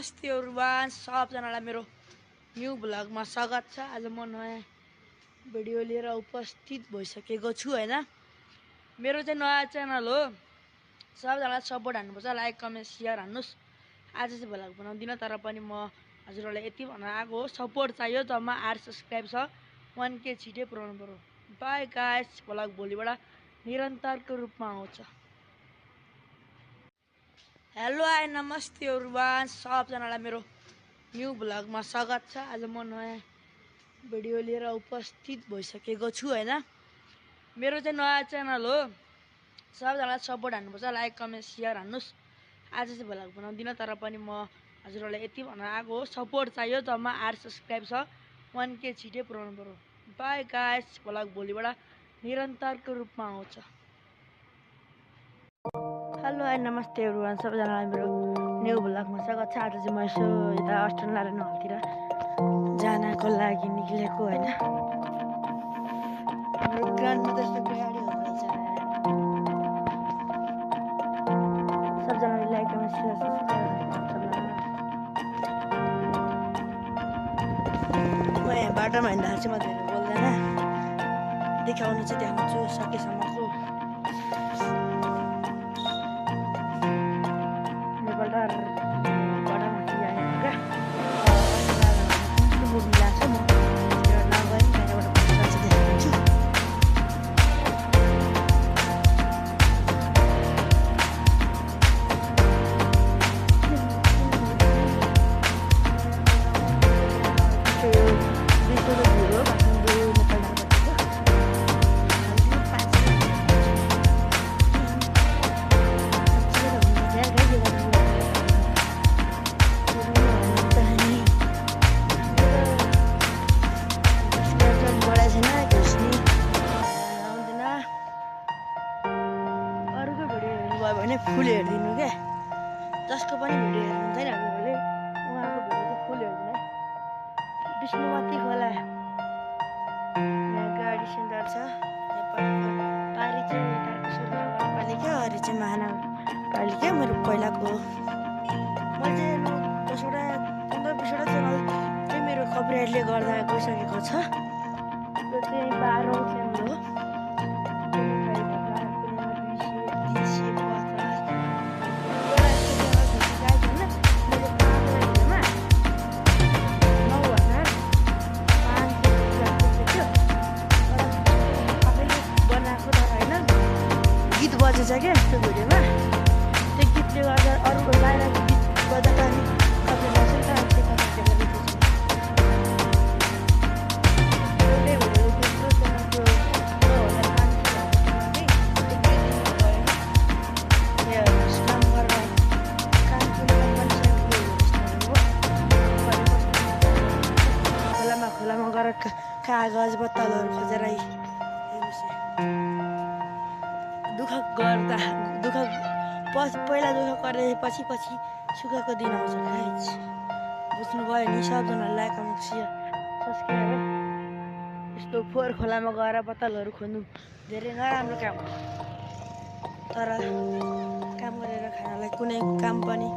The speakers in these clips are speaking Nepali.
नमस्ते एभ्रिवान, सबजनालाई मेरो न्यू भ्लगमा स्वागत छ। आज म नयाँ भिडियो लिएर उपस्थित भइसकेको छु हैन। मेरो चाहिँ नयाँ च्यानल हो, सबजनालाई सपोर्ट हान्नुपर्छ, लाइक कमेन्ट शेयर हान्नुस्। आज चाहिँ भ्लग बनाउँदिन, तर पनि म हजुरहरूलाई यति भन्न आएको हो, सपोर्ट चाहियो। जम्मा 8 सब्स्क्राइब छ, 1K छिटै पुर्याउनु पर्यो। बाई गाइस, भ्लग भोलिबाट निरन्तरको रूपमा आउँछ। हेलो हाई नमस्ते एभ्रिवान, सबजनालाई मेरो न्यू भ्लगमा स्वागत छ। आज म नयाँ भिडियो लिएर उपस्थित भइसकेको छु हैन। मेरो चाहिँ नयाँ च्यानल हो, सबजनालाई सपोर्ट हान्नुपर्छ, लाइक कमेन्ट शेयर हान्नुस्। आज चाहिँ भ्लग बनाउँदिन, तर पनि म हजुरहरूलाई यति भन्न आएको हो, सपोर्ट चाहियो। जम्मा 8 सब्स्क्राइब छ, 1K छिटै पुर्याउनु पर्यो। बाई गाइस, भ्लग भोलिबाट निरन्तरको रूपमा आउँछ। हेलो हाई नमस्ते एभ्रिवान, सबजनालाई मेरो न्यू भ्लगमा स्वागत छ। आज चाहिँ म यसो यता अस्ट्रेलिया हलतिर जानको लागि निक्लेको हैन। हाम्रो ग्राउन्डमा त्यस्तो गाडीहरू रहेछ। सबजनाले लाइक कमेन्ट शेयर सब्स्क्राइब म यहाँ बाटोमा हिँड्दाखेरि चाहिँ म धेरै बोल्दैन, देखाउनु चाहिँ देखाउँछु सकेसम्मको। भने फुल हेरिदिनु क्या, जसको पनि भिडियो हेर्नु छैन हजुरहरूले उहाँको भिडियो चाहिँ फुल हेरिदिनु है। विष्णुमती खोला, यहाँ गाडी सेन्टर छ। पारी चाहिँ तारकेश्वर नगरपालिका, अरू चाहिँ महानगरपालिका। मेरो पहिलाको मैले चाहिँ 10वटा 15-20वटा च्यानल चाहिँ मेरो कपिराइटले गर्दा गइसकेको छ। यो चाहिँ 12औं च्यानल हो। बजेछ क्या त्यो भिडियोमा, त्यो गीतले गर्दा अरूको बाहिर गीत बज्दा त अनि कति लाग्छ नि त। खोलामा गएर कागज बत्तलहरू खोजेर दुःख गर्दा पहिला दुःख गरेपछि पछि सुखको दिन आउँछ गाइस। बुझ्नुभयो नि सबजनाले लाइक कमेन्ट शेयर सब्स्क्राइब है। यस्तो फोहोर खोलामा गएर बत्तलहरू खोज्नु धेरै नराम्रो काम हो, तर काम गरेर खानलाई कुनै काम पनि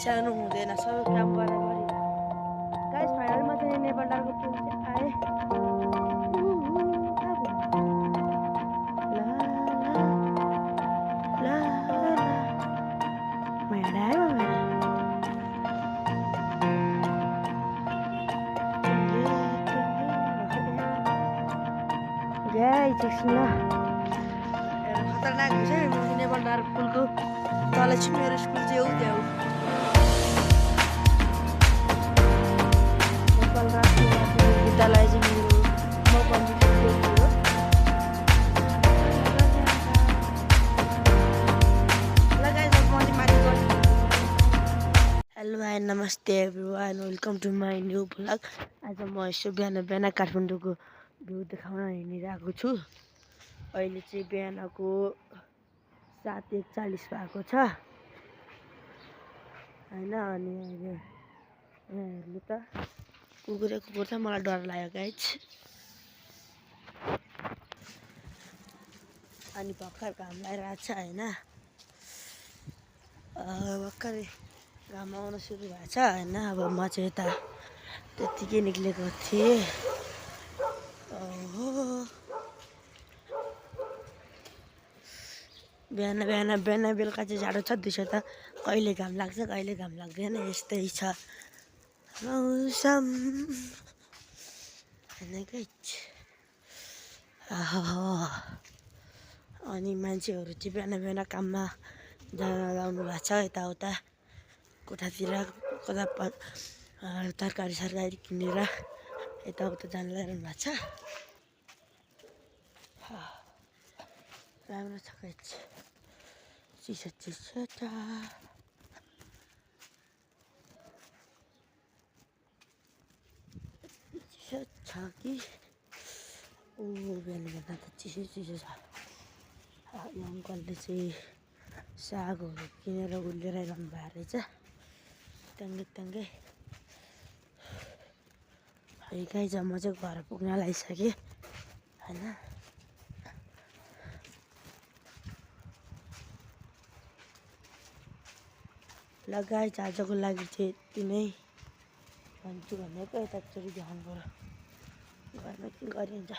सानो हुँदैन, सबै काम बराबरी गाइस। फाइनलमा चाहिँ नेपालको टिम चाहिँ आए। खतरनाक हुन्छ नेपाल डाँडा पुलको तल चाहिँ मेरो स्कुल चाहिँ एउटै हो। नेपाल राष्ट्रिय माध्यमिक विद्यालय चाहिँ मेरो हेलो हाई नमस्ते everyone, welcome to my new vlog. आज म यसो बिहान काठमाडौँको भ्यू देखाउन हिँडिरहेको छु। अहिले चाहिँ बिहानको 7:41 भएको छ होइन। अनि अहिले हेर्नु त कुकुर छ, मलाई डर लाग्यो गाइस। अनि भर्खर घाम लागिरहेको छ होइन। भर्खरै घाम आउन सुरु भएको छ होइन। अब म चाहिँ यता त्यत्तिकै निक्लेको थिएँ। बिहान बेलुका चाहिँ जाडो छ। दिउँसो त कहिले घाम लाग्छ कहिले घाम लाग्दैन, यस्तै छ मौसम होइन। अनि मान्छेहरू चाहिँ बिहान काममा जानु भएको छ, यताउता कोठातिर कता तरकारी सरकारी किनेर यताउता जानु लागिरहनु भएको छ। राम्रो छ चिसो छ कि बिहान त चिसो छ। यो अङ्कलले चाहिँ सागहरू किनेर उल्लेर आइरहनु भएको रहेछ ट्याङ्गे। गाइज म चाहिँ घर पुग्न लागिसकेँ होइन। ल गाइज आजको लागि चाहिँ यति नै भन्छु भनेको। यताचोटि ध्यान पऱ्यो, घरमा के गरिन्छ।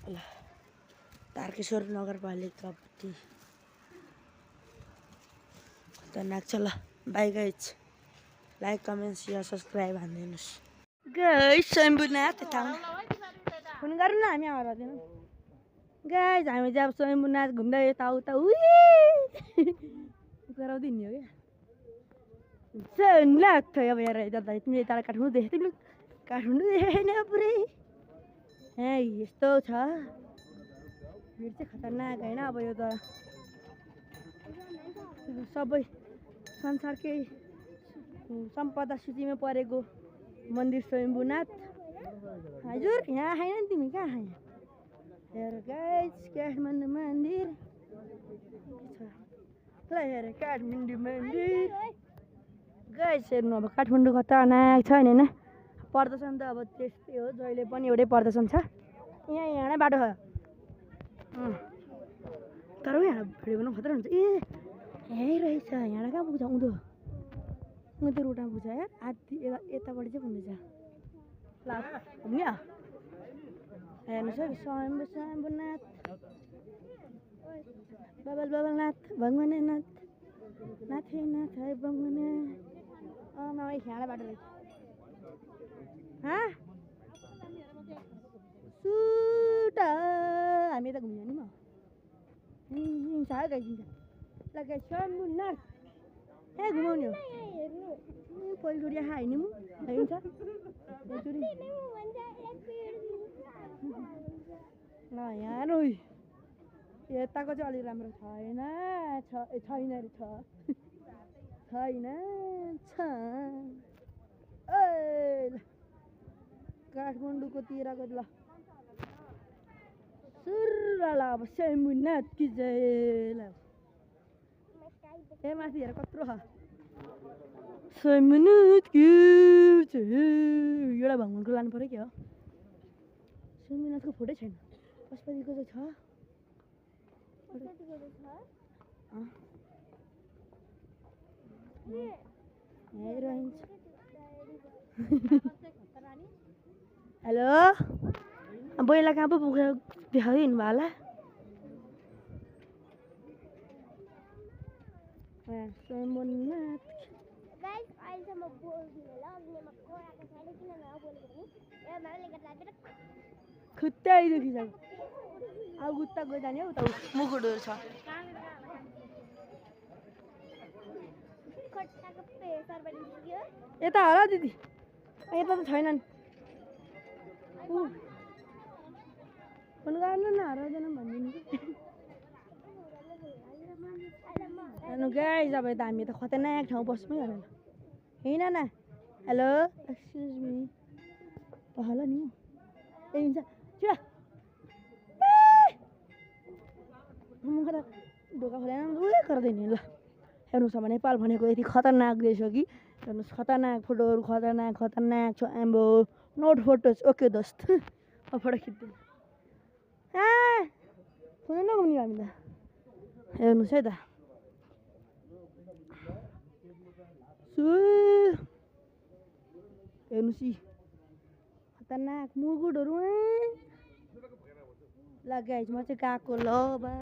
ल तारकेश्वर नगरपालिकापट्टि खतरनाक छ। ल bye guys, like comment share subscribe हानिदिनुहोस्। गाइज स्वयम्भूनाथ यता फोन गरौँ न, हामी हराउँदैनौँ। गाइज हामी चाहिँ अब स्वयम्भूनाथ घुम्दै यताउता गराउँदै हिँड्ने हो क्या लाग्छ। अब हेर जाँदा तिमीले यता काठमाडौँ देखेँ, तिमीले काठमाडौँ देखेन पुरै यस्तो छ। भिड चाहिँ खतरनाक होइन। अब यो त सबै संसारकै सम्पदा सूचीमा परेको मन्दिर स्वयम्भूनाथ। हजुर यहाँ आएन नि तिमी, कहाँ आयो? हेर गाइज काठमाडौँ मन्दिर ल, हेर काठमाडौँ मन्दिर गाइज हेर्नु। अब काठमाडौँ खतरनाक छ होइन। प्रदर्शन त अब त्यस्तै हो, जहिले पनि एउटै प्रदर्शन छ। यहाँ नै बाटो छ तर यहाँ भिडियो बनाउनु खतरा हुन्छ। यहीँ रहेछ, यहाँ कहाँ पुग्छ उँधो रोडमा पुग्छ यार। आधी यतापट्टि चाहिँ पुग्दैछ। ल घुम्ने हेर्नुहोस् है स्वयम्भूनाथ बबलनाथ भगवाननाथ नाथेनाथ है बङ्गना। मामा यहाँ बाटो रहेछ। सुट हामी त घुम्ने नि म छ गइदिन्छ। ल स्वयम्भूनाथ यहाँ घुमाउने हो। पहिलोचोटि यहाँ होइन म हुन्छ ल यहाँ नु यताको चाहिँ अलिक राम्रो छैन काठमाडौँकोतिरको ल सुरला अब स्वयम्भूनाथ कि जय। ल माथि हेर कत्रो छ स्वयम्भूनाथ कि एउटा भगवानको लानु पऱ्यो क्या हो। स्वयम्भूनाथको फोटै छैन, पशुपतिको चाहिँ छ। हेलो बैला कहाँ पो पुगेर देखाइदिनु भयो होला। स्वयम्भूनाथ खुट्टा दुखिसक्यो। अब उता गइजाने हौ, उता मुकुटहरू छ। यता होला दिदी, यता त छैनन्। फोन गर्नु न, हराउँदैन भनिदिनु कि। गाइज अब यता हामी त खतरनाक ठाउँ बस्मै होला होइन न। हेलो एक्सक्युज मी होला नि ए हुन्छ छिरा ढोका खोलेन उयो गर्दैन। ल हेर्नुहोस् अब नेपाल भनेको यति खतरनाक देश हो कि हेर्नुहोस्। खतरनाक फोटोहरू खतरनाक छ। एम्बो नोट फोटोज ओके दोस्त। अब फोटो खिच्दैन फोन नघुम्ने हामी त। हेर्नुहोस् है त हेर्नुहोस् यी खतरनाक मुगुटहरू ल गाइज म चाहिँ गएको ल बा